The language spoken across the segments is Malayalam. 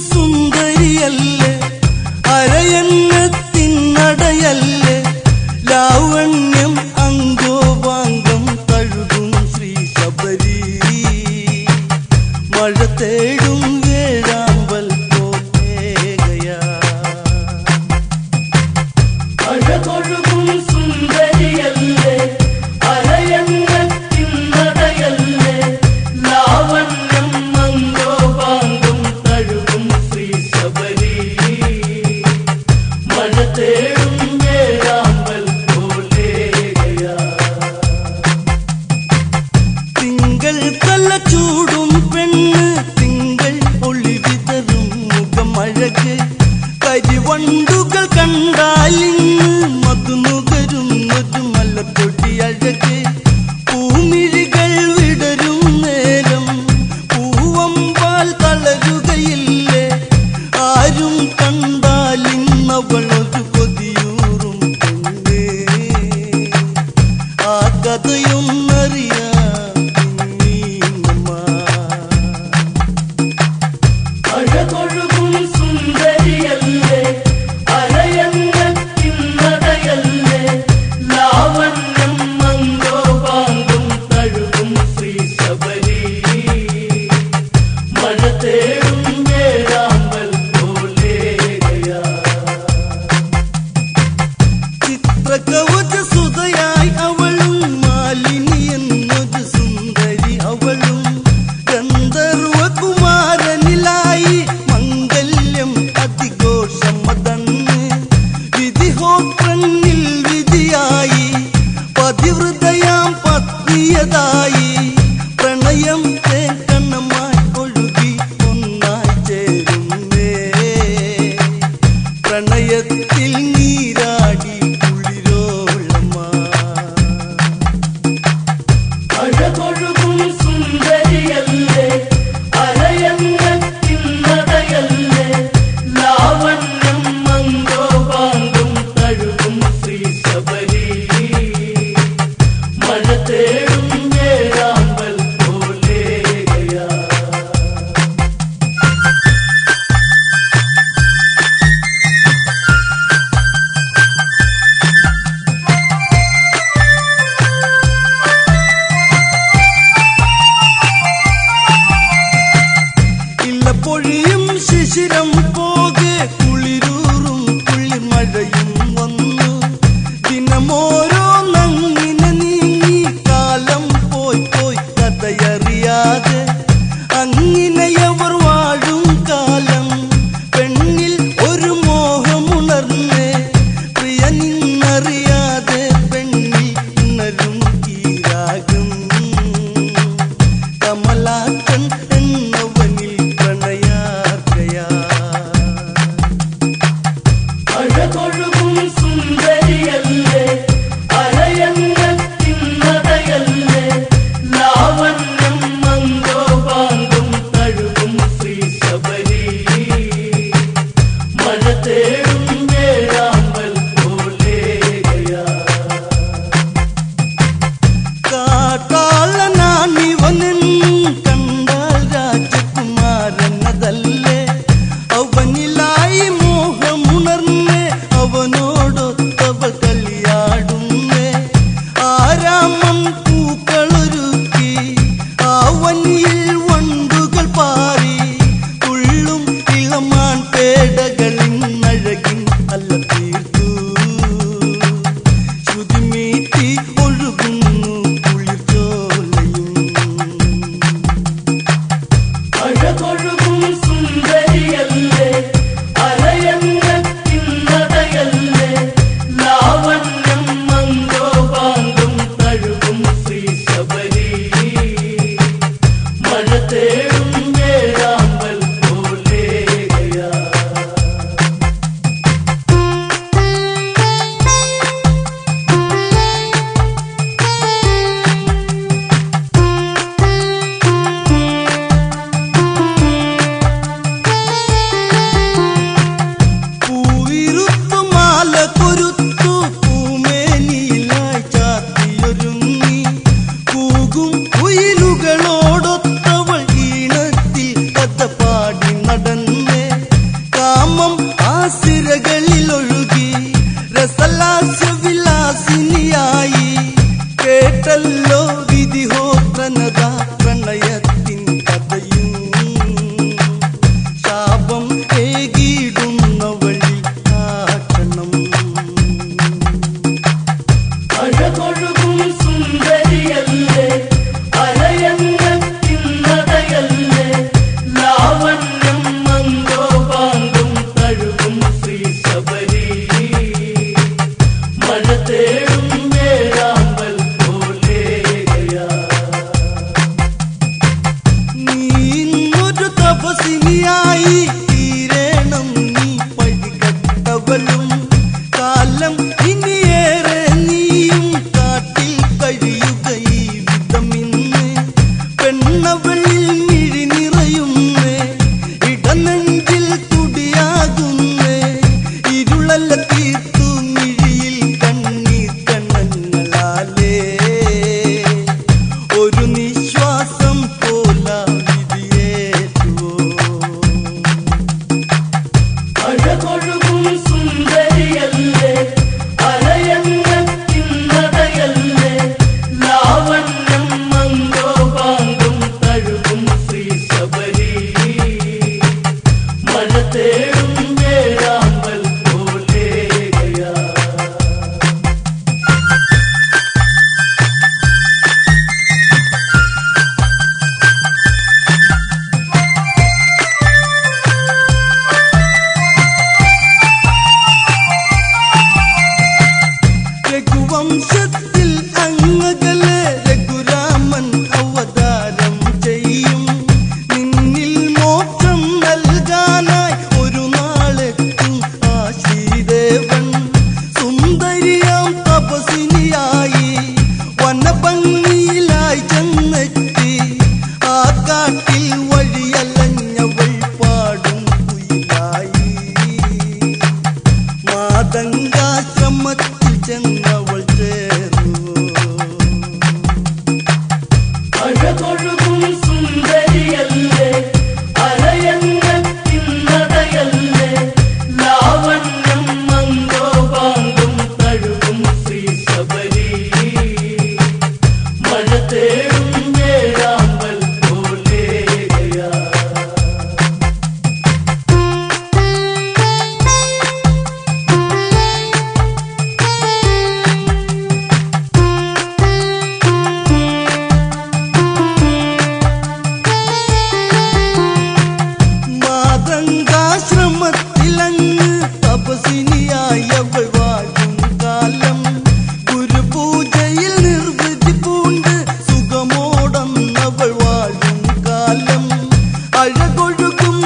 സുന്ദരിയല്ലേ അരയന്നത്തിനടയല്ലേ ലാവണ്യം അങ്കോപാംഗം തഴുകും ശ്രീ ശബരി മഴ തേടും വേഴാമ്പൽ പോകയാ അഴകൊഴുകും സുന്ദരിയല്ലേ അരയന്നത്തിനടയല്ലേ ലാവണ്യം അങ്കോപാംഗം തഴുകും ശ്രീ ശബരി മഴ തേടും വേഴാമ്പൽ പോകയാ തിങ്കൾ കല്ല ചൂടും പെണ്ണ് തിങ്കൾ ഒളി വിതറും മുഖം അഴക് കരിവണ്ടുകൾ കണ്ടാലിന്ന് മധുനുകരും ഒരു മലപ്പൊടി അഴക് പൂമിഴികൾ വിടരും നേരം പൂവമ്പാൽ തളരുകയില്ലേ ആരും കണ്ടാലിന്നവളൊരു കൊതിയൂറും പെണ്ണേ ആ കഥയൊന്നറിയാം അഴകൊഴുകും സുന്ദരിയല്ലേ അരയന്നത്തിനടയല്ലേ ലാവണ്യം അങ്കോപാംഗം തഴുകും ശ്രീ ശബരി മഴ തേടും വേഴാമ്പൽ പോലെയാ ചിത്രകവച സുതയായി അവളും മാലിനി എന്നൊരു സുന്ദരി അവളും ഗന്ധർവകുമാരനിലായി മംഗല്യം അതിഘോഷമതന്ന് വിധിഹോത്രന്നിൽ വിധിയായി പതിവൃതയാം പത്നിയതായി പ്രണയം തേക്കണമായി ഒഴുകി ഒന്നായി ചേരുന്നേ പ്രണയത്തിൽ നീരാടി കുളിരോളമാ അഴകൊഴുകും സുന്ദരിയല്ലേ അരയന്നത്തിനടയല്ലേ ലാവണ്യം അങ്കോപാംഗം തഴുകും ശ്രീ ശബരി മഴ തേടും വേഴാമ്പൽ പോലെയാ ഇല്ല പൊഴിയും ശിശിരം പോകെ കുളിരൂറും കുളിമഴയും വന്നു ദിനമോരോ നങ്ങിനെ നീങ്ങി കാലം പോയി പോയി കഥയറിയാതെ അങ്ങിനെയവർ വാഴും കാലം പെണ്ണിൽ ഒരു മോഹമുണർന്നേ പ്രിയ നിന്നറിയാതെ പെണ്ണിൽ ഉണരും ഈ രാഗം കമലാക്കൻ എന്നവനിൽ പ്രണയാ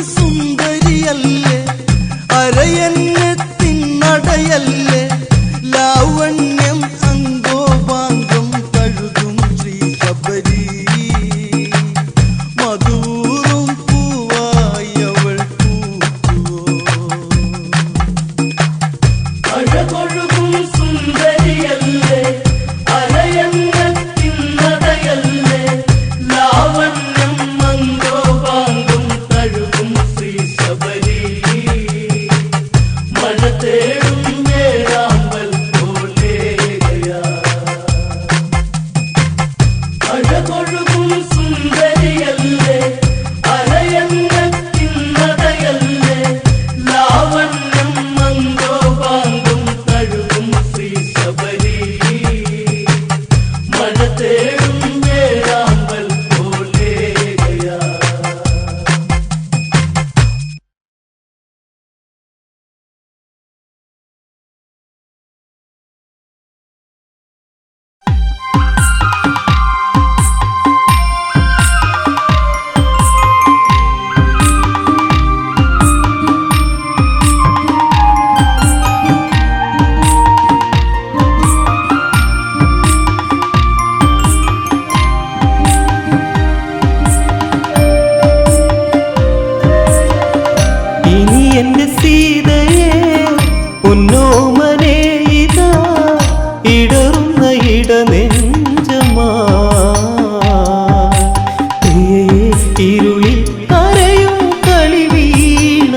സുന്ദരിയല്ലേ അരയന്നത്തിൻ നടയല്ലേ ലാവണ്യം അംഗോപാംഗം കഴുകും ശ്രീ ശബരി മധുറും പൂവായി അവൾ പൂക്കുവോ അഴകൊഴുകും സുന്ദരിയല്ലേ അരയന്നത്തിൻ നടയല്ലേ ലാവണ്യം അംഗോപാംഗം കഴുകും ശ്രീ ശബരി മഴ തേടും വേഴാമ്പൽ പോലെയാ അഴകൊഴുകും സുന്ദരിയല്ലേ അരയന്നത്തിൻ നടയല്ലേ ലാവണ്യം അംഗോപാംഗം കഴുകും ശ്രീ ശബരി മഴ തേടും വേഴാമ്പൽ പോലെയാ ഇനി എന്റെ സീതയെ പൊന്നോമനെ ഇതാ ഇടറുന്ന ഇടനെഞ്ചമാ ഇരുളിൽ കരയും കളി വീണ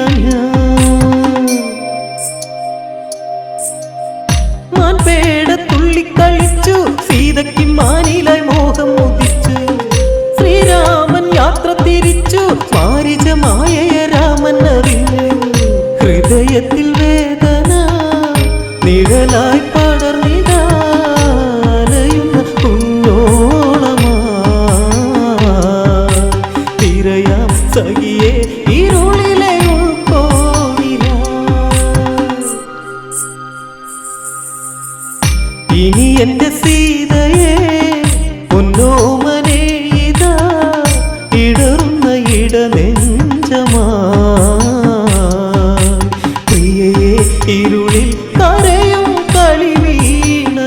മാൻപേട തുള്ളിക്കളിച്ചു സീതയ്ക്ക് മാനിലായി മോഹം മുദിച്ചു ശ്രീരാമൻ യാത്ര തിരിച്ചു മാരിജമായ രാമൻ അറിഞ്ഞു ഹൃദയത്തിൽ വേദന നിഴലായി പടർന്നിടാലയുന്ന കുഞ്ഞോളമാ തിരയാം സഖിയെ ഇരുളിലെ ഉൾക്കോണില ഇനി എന്റെ സീതയെ പൊന്നോമനെ ഇതാ ഇടറുന്ന ഇടനെഞ്ചമാ പ്രിയയെ ഇരുളിൽ കരയും കളി വീണ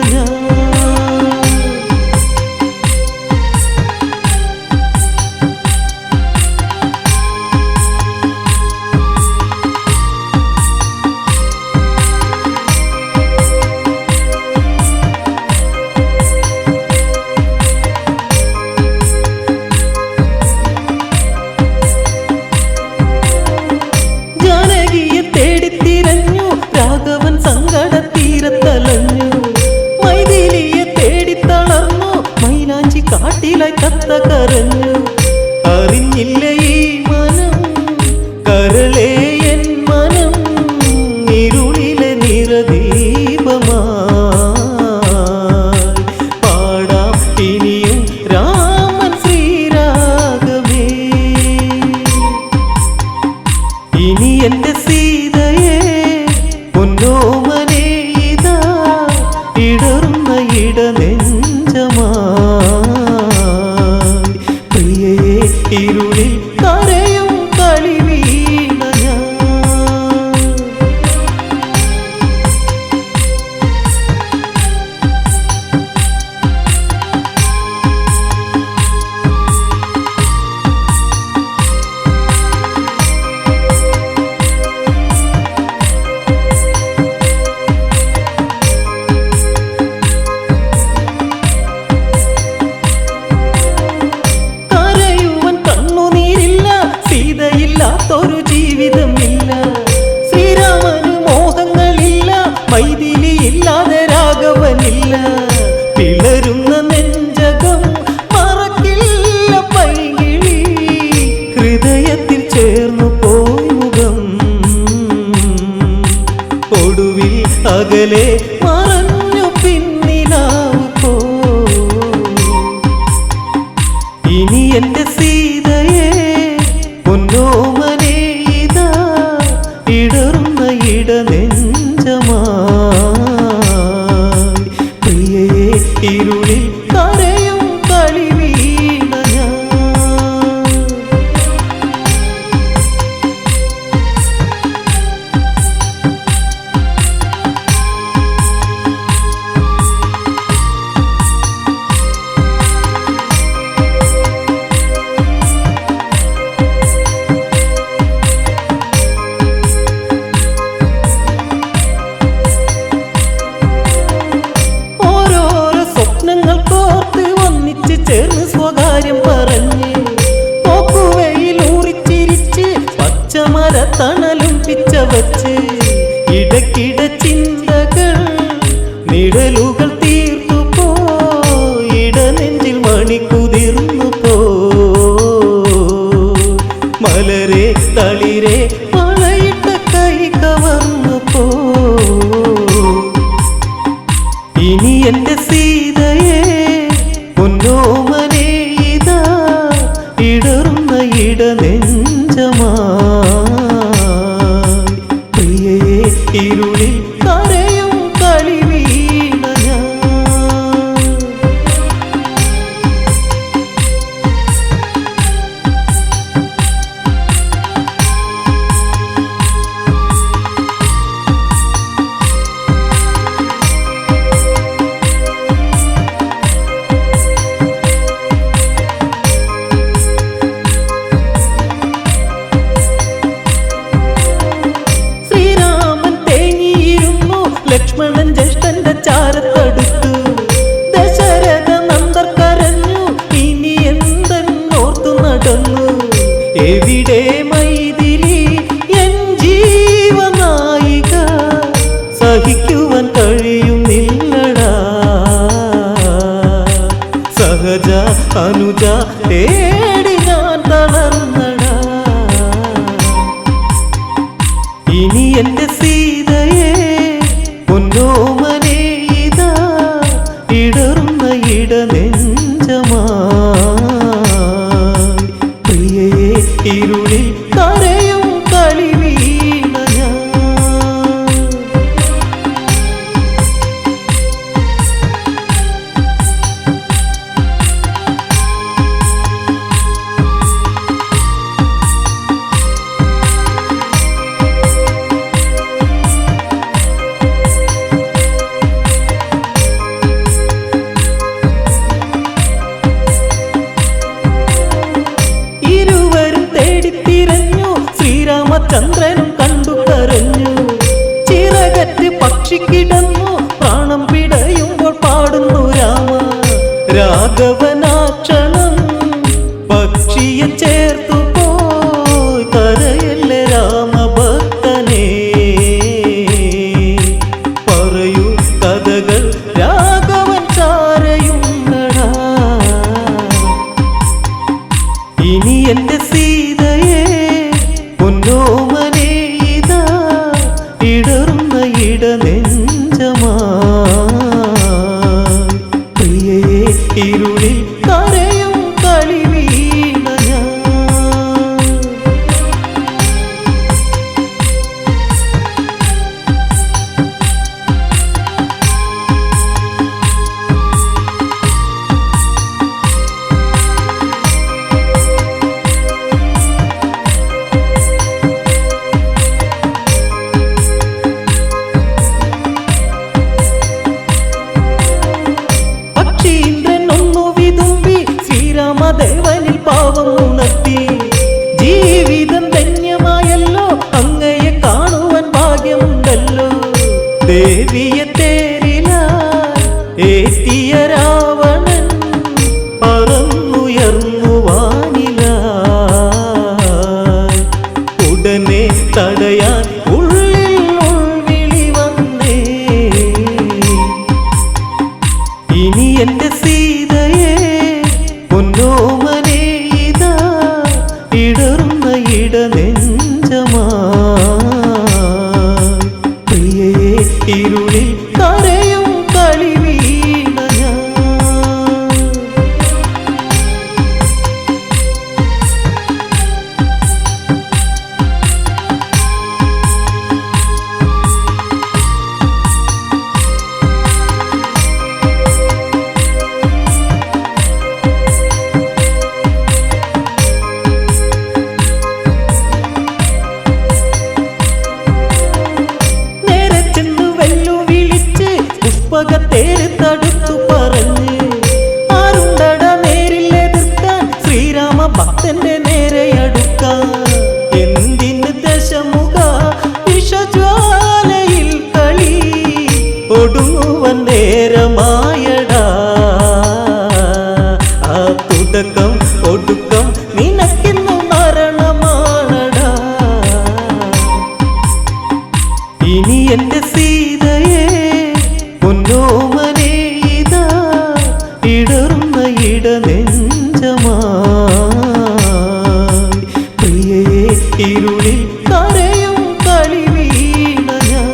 ജാനകിയെ തേടിത്തിരഞ്ഞു രാഘവൻ സങ്കടത്തീരത്തലഞ്ഞു മൈഥിലിയെ തേടിത്തളർന്നു മൈലാഞ്ചി കാട്ടിലായി കത്ത കരഞ്ഞു അറിഞ്ഞില്ല ഈ മനം കരളേ എൻ മനം ഇരുളിലെ നിറദീപമായി പാടാം ഇനിയും രാമൻ ശ്രീരാഗമേ ഇനി എന്റെ സീതയെ പൊന്നോമനെ ഇതാ ഇടറുന്ന ഇടനെഞ്ചമാ പ്രിയയെ ഇരുളിൽ കരയും കളി. 「 വീണ ഞാൻ. 「 കളി. കളി. കളി. 」 കളി. 「 കളി. 」 കളി. 」 കളി. 」 കളി. 」 കളി. 」 കളി. 」 കളി. 」 കളി. 」 കളി. 」 കളി. കളി കരയുവൻ കണ്ണുനീരില്ല സീതയില്ലാത്തൊരു ജീവിതമില്ല ശ്രീരാമന് മോഹങ്ങളില്ല മൈഥിലിയില്ലാതെ രാഘവനില്ല പിളരുന്ന നെഞ്ചകം മറക്കില്ല പൈകിളി ഹൃദയത്തിൽ ചേർന്നു പോയി മുഖം ഒടുവിൽ അകലെ മറഞ്ഞു പിന്നിലാവ് പോ ഇനി എന്റെ സീതയെ പൊന്നോമനെ ഇതാ ഇടറുന്ന ഇടനെഞ്ചമായി പ്രിയയെ ഇരുളിൽ കരയും കളി വീണ ഞാൻ. തണലും പിച്ച വച്ച് ഇടയ്ക്കിട ചിന്തകൾ നിഴലുകൾ തീർത്തു പോയിട നെഞ്ചിൽ മണി കുതിർന്നു പോ മലരെ തളിരെ വളയിട്ട കൈ കവർന്നു പോ ഇനി എന്റെ സീതയെ പൊന്നോമനെ ഇതാ ഇടറുന്ന ഇടനെഞ്ചമാ പ്രിയയെ ഇരുളിൽ കരയും കളി വീണ ഞാൻ ലക്ഷ്മണൻ ജ്യേഷ്ഠന്റെ ചാരത്തടുത്തു ദശരഥ നന്ദർ കരഞ്ഞു ഇനി എന്തെന്നോർത്തു നടന്നു എവിടെ മൈഥിലി എൻ ജീവനായിക സഹിക്കുവാൻ കഴിയുന്നില്ലടാ സഹജ അനുജ തേടി ഞാൻ തളർന്നടാ ഇനി എന്റെ സീതയെ പൊന്നോമനെ ഇതാ ഇടറുന്ന ഇടനെഞ്ചമാ പ്രിയയെ ഇരുളിൽ കരയും കളി വീണ ഞാൻ ചന്ദ്രനും കണ്ടു കരഞ്ഞു ചിറകറ്റ് പക്ഷിക്കിടന്നു പ്രാണം പിടയുമ്പോൾ പാടുന്നു രാമ രാഘവനാക്ഷണം പക്ഷിയെ ചേർത്തു പോയി കരയല്ലേ രാമഭക്തനെ പറയൂ കഥകൾ രാഘവൻ ചാരയുണ്ടടാ ഇനി എന്റെ സീതയെ പൊന്നോമനെ ഇതാ ഇടറുന്ന ഇടനെഞ്ചമാ പ്രിയയെ ഇരുളിൽ കരയും കളി വീണ ഞാൻ ദേവനിൽ പാവം ഉണർത്തി ജീവിതം ധന്യമായല്ലോ അങ്ങയെ കാണുവാൻ ഭാഗ്യമുണ്ടല്ലോ ദേവിയെ തേരിലായി ഏറ്റിയ രാവണൻ പറന്നുയർന്നു വാനിലായി ഉടനെ തടയാൻ ഉള്ളിൽ ഉൾവിളി വന്നേ ഇനി എന്റെ സീതയെ പൊന്നോമനെ ഇതാ ഇടറുന്ന ഇടനെഞ്ചമാ പ്രിയയെ ഇരുളിൽ കരയും കളി വീണ ഞാൻ ഇരുളിൽ കരയും കളിവീണ ഞാൻ.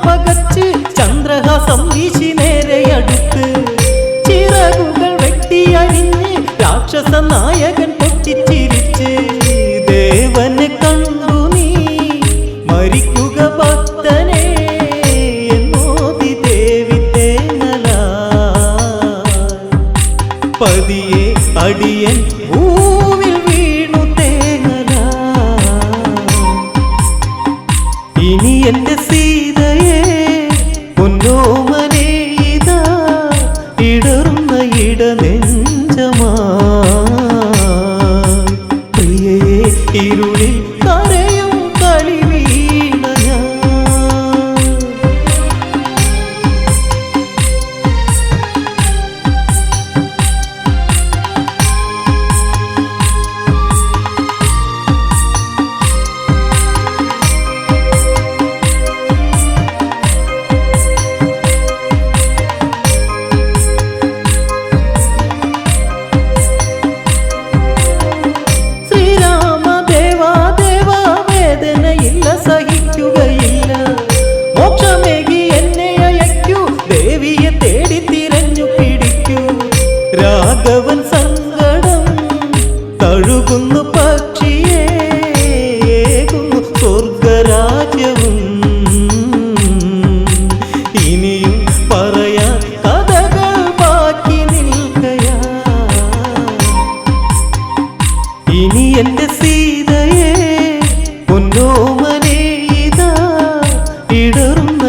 പകച്ച് ചന്ദ്രഹാസം വീശി നേരെ അടുത്ത് ചിറകുകൾ വെട്ടിയരിഞ്ഞ് രാക്ഷസ നായകൻ പൊട്ടിച്ചിരിച്ച് ദേവനെ കണ്ടു നീ മരിക്കുക ഭക്തനെ എന്നോതി ദേവി തേങ്ങല പതിയെ അടിയൻ ഭൂവിൽ വീണു തേങ്ങല. ഇനി എന്റെ സീതയെ പൊന്നോമനെ ഇതാ ഇടറുന്ന ഇടനെഞ്ചമാ. പ്രിയയെ ഇരുളിൽ കരയും കളിവീണ ഞാൻ. സഹിക്കുകയില്ല മോക്ഷമേകി എന്നെ അയക്കൂ ദേവിയെ തേടി തിരഞ്ഞു പിടിക്കൂ. രാഘവൻ സങ്കടം തഴുകുന്നു പക്ഷിയെ ഏകുന്നു സ്വർഗരാജ്യവും. ഇനിയും പറയാൻ കഥകൾ ബാക്കി നിൽക്കയാ. ഇനി എന്റെ സീതയെ പൊന്നോമനെ ഇതാ ഇടറുന്ന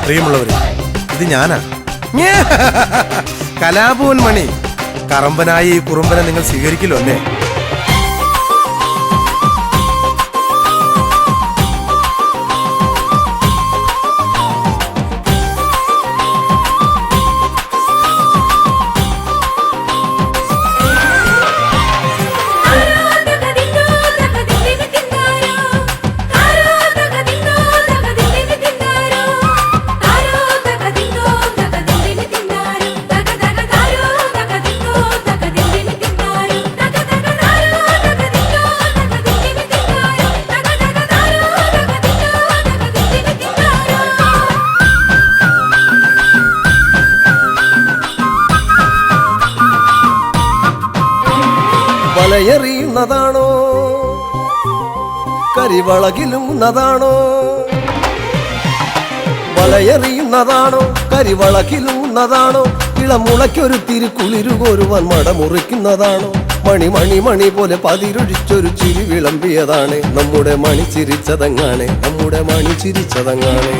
പ്രിയമുള്ളവരെ, ഇത് ഞാനാ കലാഭവൻ മണി. കറമ്പനായി ഈ കുറുമ്പനെ നിങ്ങൾ സ്വീകരിക്കില്ലോ അല്ലേ? വലയെറിയുന്നതാണോ കരിവളകിലുന്നതാണോ? വലയെറിയുന്നതാണോ കരിവളകിലുന്നതാണോ? ഇളമുളയ്ക്കൊരു തിരുക്കുളിരുകോരുവാൻ മടമുറിക്കുന്നതാണോ? മണി മണി മണി പോലെ പതിരൊഴിച്ചൊരു ചിരി വിളമ്പിയതാണ്. നമ്മുടെ മണി ചിരിച്ചതങ്ങാണ്, നമ്മുടെ മണി ചിരിച്ചതങ്ങാണ്.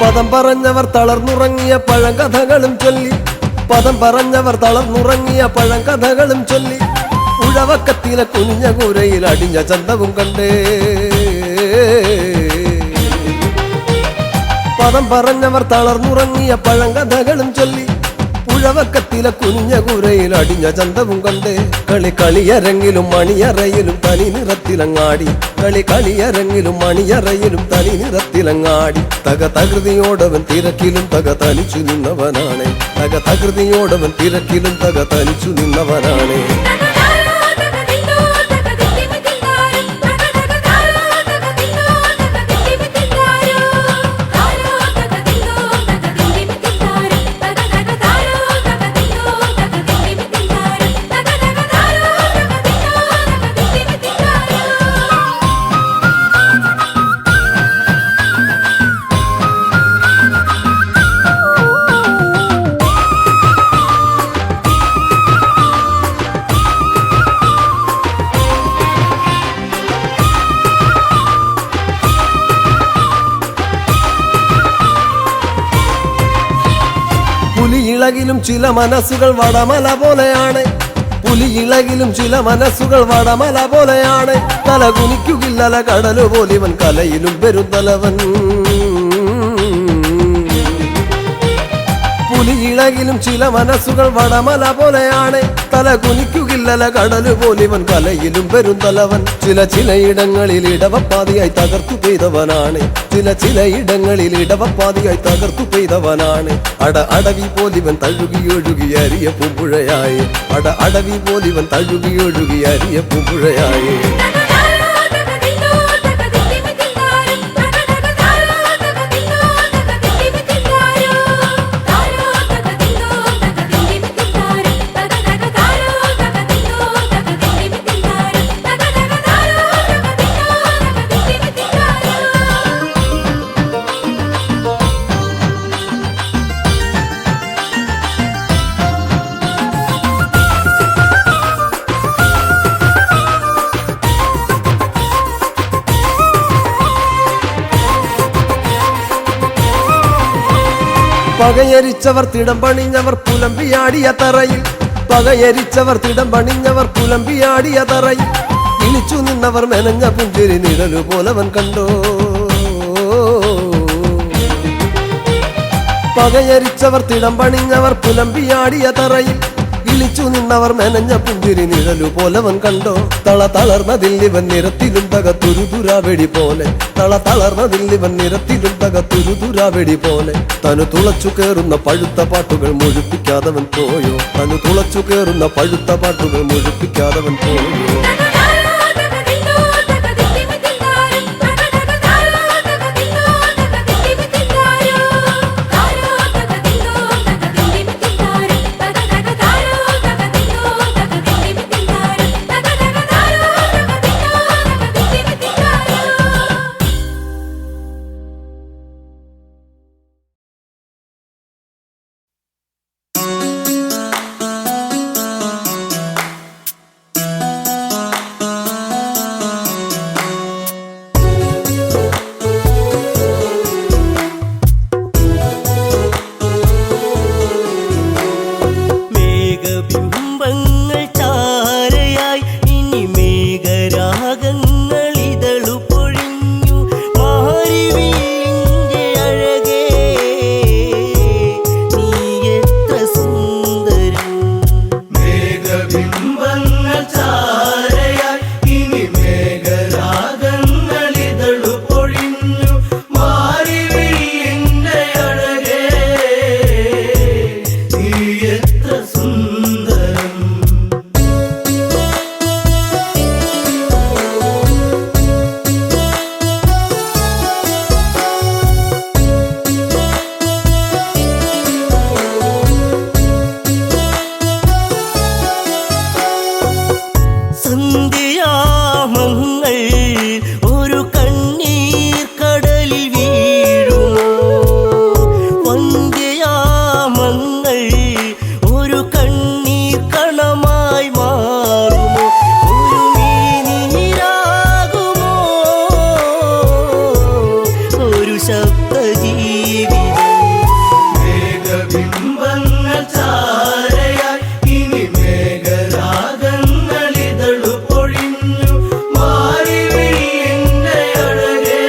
പദം പറഞ്ഞവർ തളർന്നുറങ്ങിയ പഴങ്കഥകളും ചൊല്ലി, പദം പറഞ്ഞവർ തളർന്നുറങ്ങിയ പഴങ്കഥകളും ചൊല്ലി, ഉഴവക്കത്തിലെ കുനിഞ്ഞ കൂരയിൽ അടിഞ്ഞ ചന്തവും കണ്ടേ. പദം പറഞ്ഞവർ തളർന്നുറങ്ങിയ പഴങ്കഥകളും ചൊല്ലി, ഉഴവക്കത്തിലെ കുനിഞ്ഞ കൂരയിൽ അടിഞ്ഞ ചന്തവും കണ്ടേ. കളിയരങ്ങിലും മണിയറയിലും തനി നിറത്തിലങ്ങാടി, കളിയരങ്ങിലും മണിയറയിലും തനി നിറത്തിലങ്ങാടി. തകൃതിയോടവൻ തിരക്കിലും തനിച്ചു നിന്നവനാണ്, തകൃതിയോടവൻ തിരക്കിലും തനിച്ചു നിന്നവനാണ്. പുലിയിളകിലും ചില മനസ്സുകൾ വടമല പോലെയാണ്, പുലിയിളകിലും ചില മനസ്സുകൾ വടമല പോലെയാണ്. തല കുനിക്കുകില്ലല കടലു പോലിവൻ കലയിലും പെരുന്തലവൻ. പുലിയിളകിലും ചില മനസ്സുകൾ വടമല പോലെയാണ്, തല കുനിക്കുകില്ലല കടലു പോലിവൻ കലയിലും പെരുന്തലവൻ. ചിലയിടങ്ങളിൽ ഇടവപ്പാതിയായി തകർത്തു പെയ്തവനാണ്, ചിലയിടങ്ങളിൽ ഇടവപ്പാതിയായി തകർത്തു പെയ്തവനാണ്. അടവി പോലിവൻ തഴുകിയൊഴുകി അരിയ പൂമ്പുഴയായി, അടവി പോലിവൻ തഴുകിയൊഴുകി അരിയ പൂമ്പുഴയായി. പകയരിച്ചവർ തിടം പണിഞ്ഞവർ പുലമ്പിയാടിയ തറയിൽ, പകയരിച്ചവർ തിടം പണിഞ്ഞവർ പുലമ്പിയാടിയ തറയിൽ, ഇളിച്ചു നിന്നവർ മെനഞ്ഞ പുഞ്ചിരി നിഴലു പോലവൻ കണ്ടോ. പകയരിച്ചവർ തിടം പണിഞ്ഞവർ പുലമ്പിയാടിയ തറയിൽ, ഇളിച്ചു നിന്നവർ മെനഞ്ഞ പുഞ്ചിരി നിഴലു പോലവൻ കണ്ടോ. തളർന്നതില്ലിവൻ നിരത്തിലും തകത്തുരുതുരാവെടി പോലെ, തളർന്നതില്ലിവൻ നിരത്തിലും തകത്തുരുതുരാവെടി പോലെ. തനു തുളച്ചു കേറുന്ന പഴുത്ത പാട്ടുകൾ മുഴുപ്പിക്കാതവൻ പോയോ, തനു തുളച്ചു കേറുന്ന പഴുത്ത പാട്ടുകൾ മുഴുപ്പിക്കാതവൻ പോയോ. നിശബ്ദ ജീവിതം. മേഘബിംബങ്ങൾ ചാരയായി ഇനി മേഘരാഗങ്ങളിതളു പൊഴിഞ്ഞു മാറിവിഴിന്റെ അഴകേ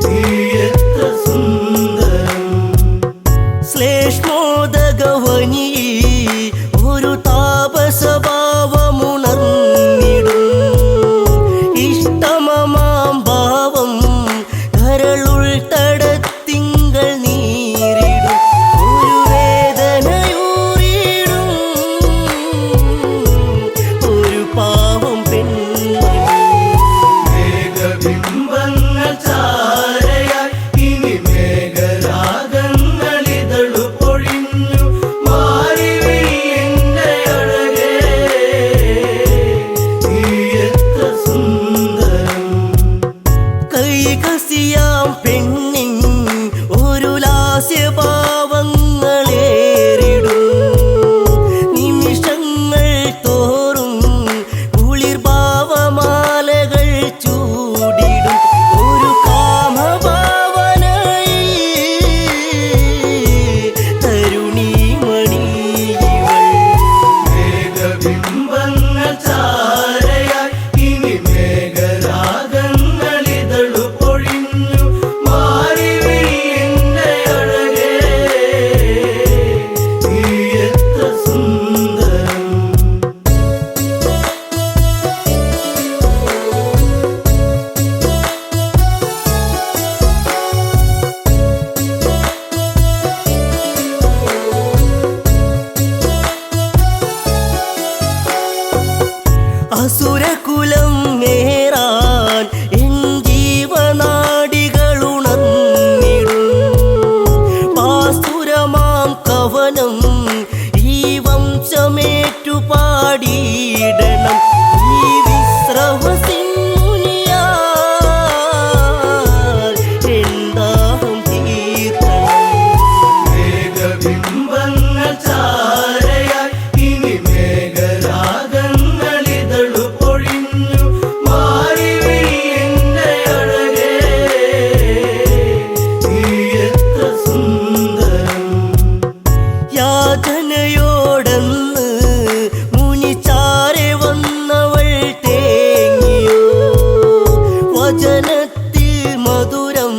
നീ എത്ര സുന്ദരം. ശ്ലേഷ്മോദകവനി ഒരു താപസഭാവമുണർന്നിടും ഇഷ്ടമമാം ഭാവം കരളുൾ തടത്തിങ്കൾ നീരിടും ഒരു വേദനയൂറിടും ഒരു പാവം പെൺമണി. മേഘബിംബങ്ങൾ ചാരയായി ഇനി മേഘരാഗങ്ങളിതളു പൊഴിഞ്ഞു മാറിവിഴിന്റെ അഴകേ നീ എത്ര സുന്ദരം. കൈകസിയാം പെണ്ണിൻ ഒരു ലാസ്യഭാവങ്ങളേറിടും നിമിഷങ്ങൾ തോറും കുളിർഭാവമാലകൾ ചൂടിടും ഒരു കാമഭാവനയിൽ തരുണീമണിയിവൾ. മേഘബിംബങ്ങൾ ചാരയായി ഇനി മേഘരാഗങ്ങളിതളു പൊഴിഞ്ഞു മാറിവിഴിന്റെ അഴകേ നീ എത്ര സുന്ദരം. അസുരകുലം നേരാൻ എൻ ജീവനാടികളുണർന്നിടും പാസുരമാം കവനം ഈ വംശമേറ്റു പാടിയിടണം ഈ വിശ്രവസിംഹുനിയാൽ എന്താഹം തീർക്കണം. മേഘബിംബങ്ങൾ ചാരയായി ഇനി മേഘരാഗങ്ങളിതളു പൊഴിഞ്ഞു മാറിവിഴിന്റെ അഴകേ നീ എത്ര സുന്ദരം. യാതനയോടന്ന് മുനിച്ചാരെ വന്നവൾ തേങ്ങിയോ വചനത്തിൽ മധുരം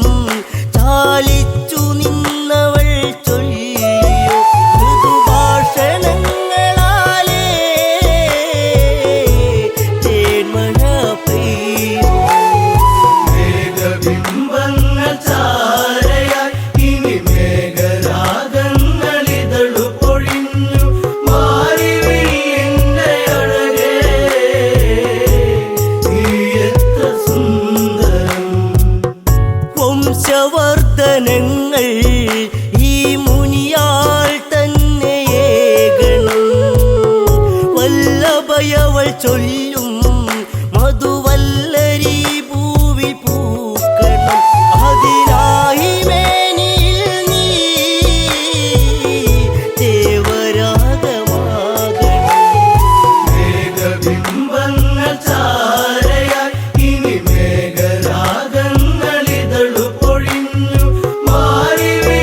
ചാലിച്ചു നിന്നവൾ ചൊല്ലിയോ മൃദുഭാഷണങ്ങളാലേ തേന്മഴ പെയ്യുമോ. മേഘബിംബങ്ങൾ ചാരയായി ഇനി മേഘരാഗങ്ങളിതളു പൊഴിഞ്ഞു മാറിവിഴിന്റെ അഴകേ നീ എത്ര സുന്ദരം. വംശവർദ്ധനങ്ങൾ ഈ മുനിയാൾ തന്നെയേകണം വല്ലഭയവൾ ചൊല്ലും മധുവല്ലരി പൂവിൽ പൂക്കണം അതിനായി മേനിയിൽ നീ ദേവരാഗമാകണം. മേഘബിംബങ്ങൾ ചാരയായി ഇനി മേഘരാഗങ്ങളിതളു പൊഴിഞ്ഞു മാറിവിഴിന്റെ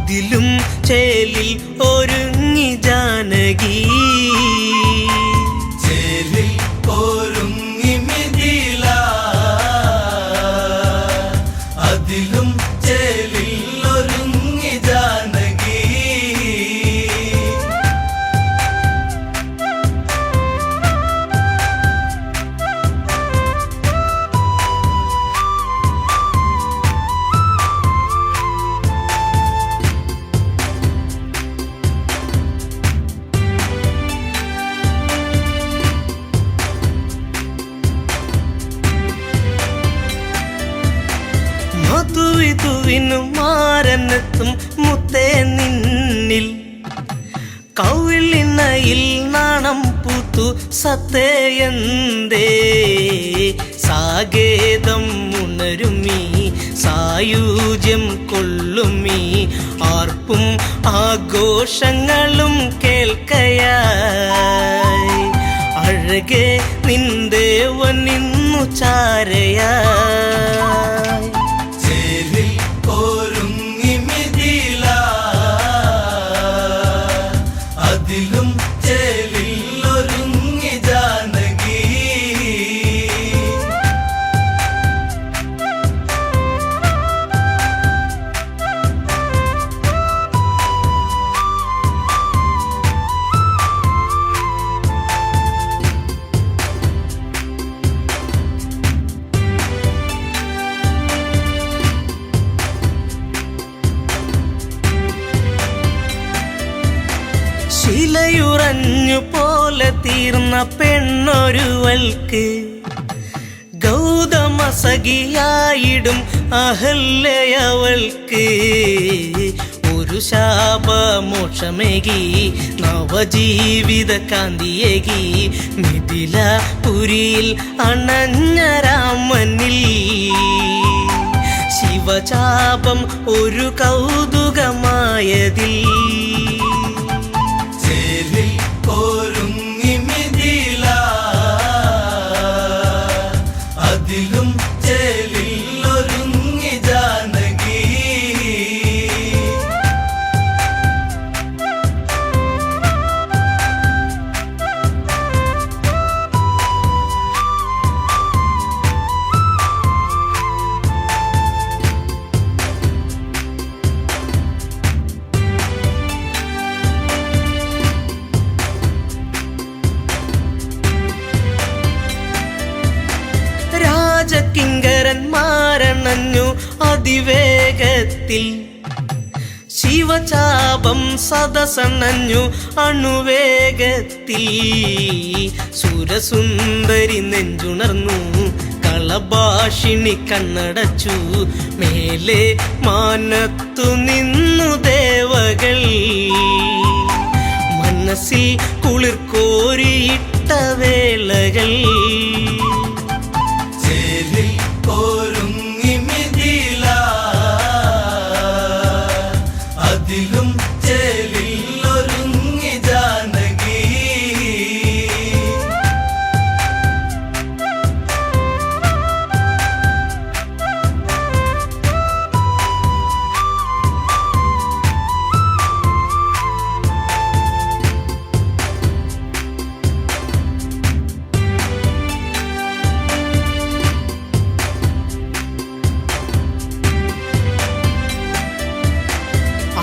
അതിലും ചേലിൽ ഒരുങ്ങി ജാനകി ചേലിൽ ഒരുങ്ങി മിഥില അതിലും ചേലിൽ ഒരുങ്ങി ജാനകി മധുവിധുവിനു മാരനെത്തും മുത്തേ നിന്നിൽ കൗളിണയിൽ നാണം പൂത്തു സത്തേയന്തേ സാഗേതം ഉണരുമീ സായുജ്യം കൊള്ളുമീ ആർപ്പും ആഘോഷങ്ങളും കേൾക്കയായി അഴകെ നിന്ദേവൻ ഇന്നു ചാരയായി ചേലിൽ ഒരുങ്ങി മിഥില അതിലും ചേലിൽ ഒരുങ്ങി ജാനകി ശിലയുറഞ്ഞു പോലെ തീർന്ന പെണ്ണൊരുവൾക്ക് ഗൗതമസഖിയായിടും അഹല്യവൾക്ക് ഒരു ശാപമോക്ഷമേകി നവജീവിത കാന്തിയേകി മിഥിലപുരിയിൽ അണഞ്ഞ രാമനിൽ ശിവചാപം ഒരു കൗതുകമായതിൽ ചേലിൽ ഒരുങ്ങി മിഥില അതിലും ചേലിൽ ഒരുങ്ങി ജാനകി രാജകിങ്കരന്മാരണഞ്ഞു അതിവേഗത്തിൽ ശിവചാപം സദസണഞ്ഞു അണുവേഗത്തിൽ സുരസുന്ദരി നെഞ്ചുണർന്നു കളഭാഷിണി കണ്ണടച്ചു മേലെ മാനത്തു നിന്നു ദേവകൾ മനസ്സിൽ കുളിർക്കോരിയിട്ട വേളകൾ ചേലിൽ ഒരുങ്ങി മിഥില അതിലും ചേലിൽ ഒരുങ്ങി ജാനകി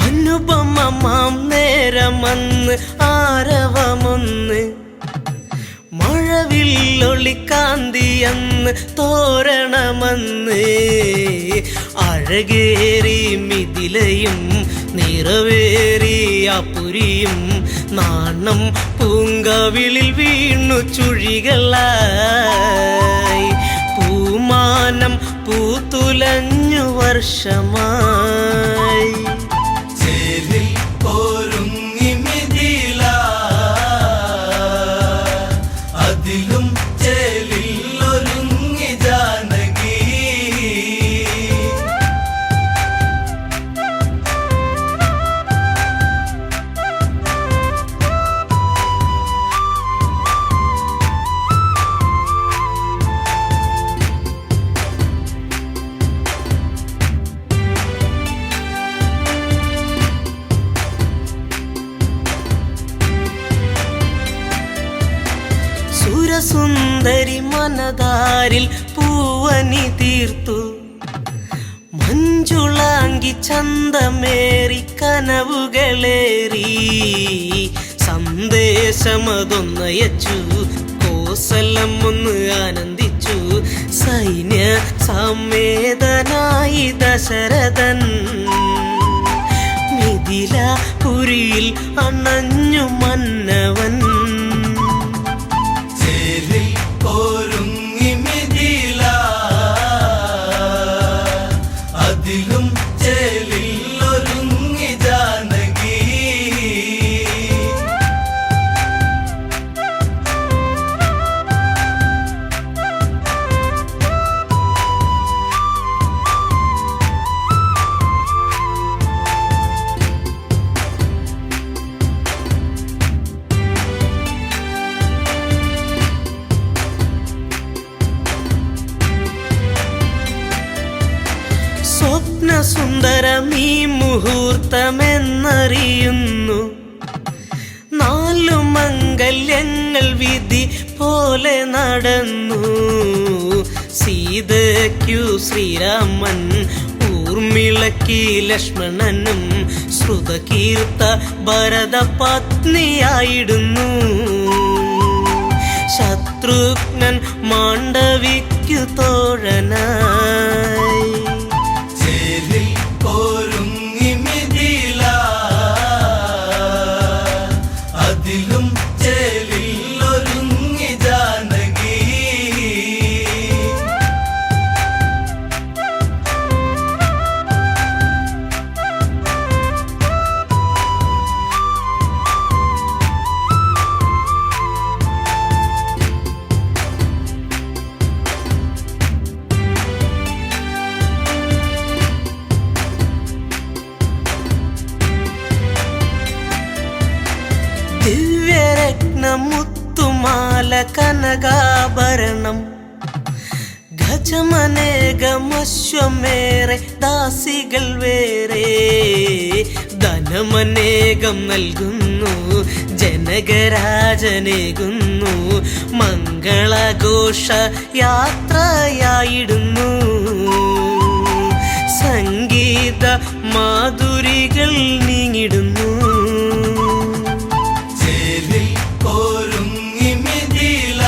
അനുപമമാം നേരമന്ന് ആരവമൊന്ന് മഴവില്ലൊളിക്കാന്തിയന്ന് തോരണമന്ന് അഴകേറി മിഥിലയും നിറവേറി അപുരിയും നാണം പൂങ്കവിളിൽ വീണു ചുഴികളായി പൂമാനം പൂത്തുലഞ്ഞു വർഷമായി ചേലിൽ ഒരുങ്ങി മിഥില അതിലും ചേലിൽ ഒരുങ്ങി ജാനകി സുന്ദരി മനതാരിൽ പൂവനി തീർത്തു മഞ്ജുളാങ്കി ചന്തമേറി കനവുകളേറി സന്ദേശമതൊന്നയച്ചു കോസലം ഒന്ന് ആനന്ദിച്ചു സൈന്യ സമേതനായി ദശരഥൻ മിഥിലപുരിയിൽ അണഞ്ഞു മന്നവൻ ചേലിൽ ഒരുങ്ങി മിഥില അതിലും ചേലിൽ ഒരുങ്ങി ജാനകി സ്വപ്നസുന്ദരമീ മുഹൂർത്തമെന്നറിയുന്നു 4 മംഗല്യങ്ങൾ വിധി പോലെ നടന്നു സീതയ്ക്കു ശ്രീരാമൻ ഊർമിളയ്ക്ക് ലക്ഷ്മണനും ശ്രുതകീർത്ത ഭരത പത്നിയായിടുന്നു ശത്രുഘ്നൻ മാണ്ഡവിക്കു തോഴനായി ചേലിൽ ഒരുങ്ങി മിഥില അതിലും ചേലിൽ ഒരുങ്ങി ജാനകി ദിവ്യരത്നമുത്തുമാല കനകാഭരണം ഗജമനേകമശ്വമേറെ ദാസികൾ വേറെ ധനമനേകം നൽകുന്നു ജനകരാജനേകുന്നു മംഗളഘോഷ യാത്രയായിടുന്നു സംഗീത മാധുരികൾ നീങ്ങിടുന്നു ചേലിൽ ഒരുങ്ങി മിഥില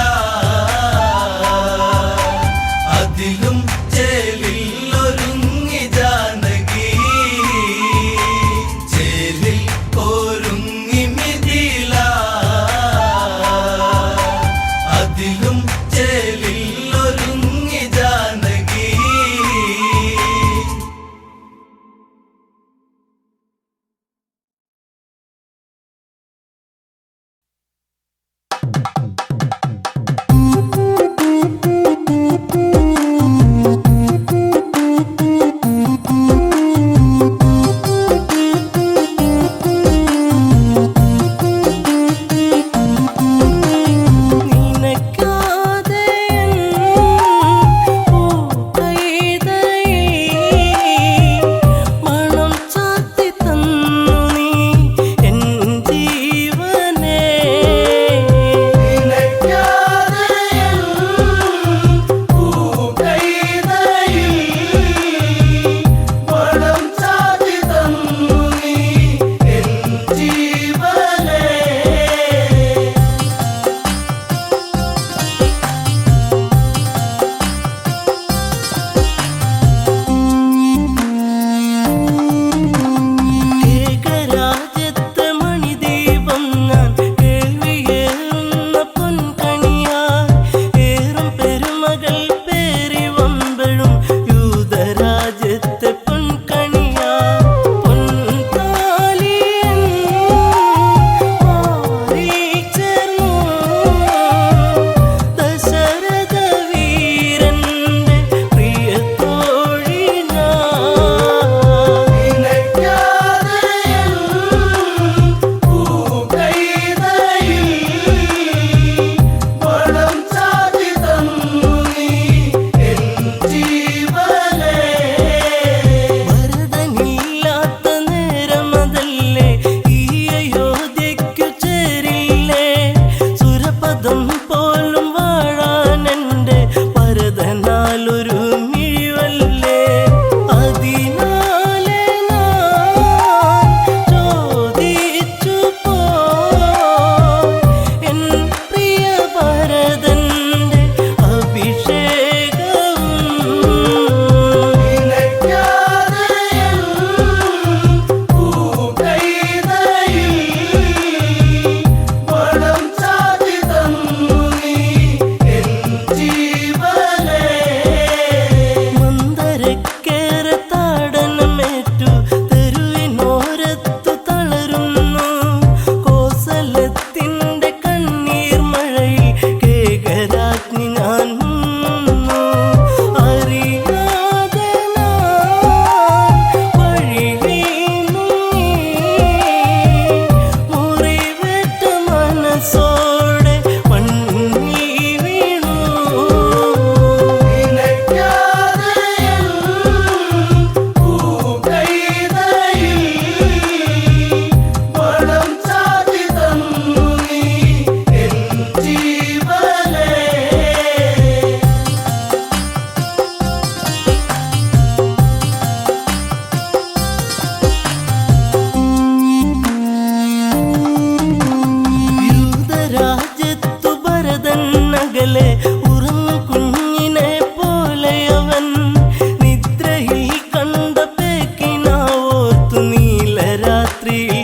അതിലും ചേലിൽ ഒരുങ്ങി ജാനകി ചേലിൽ ഒരുങ്ങി മിഥില അതിലും ചേലിൽ ഒരുങ്ങി ജാനകി രാത്രിയിൽ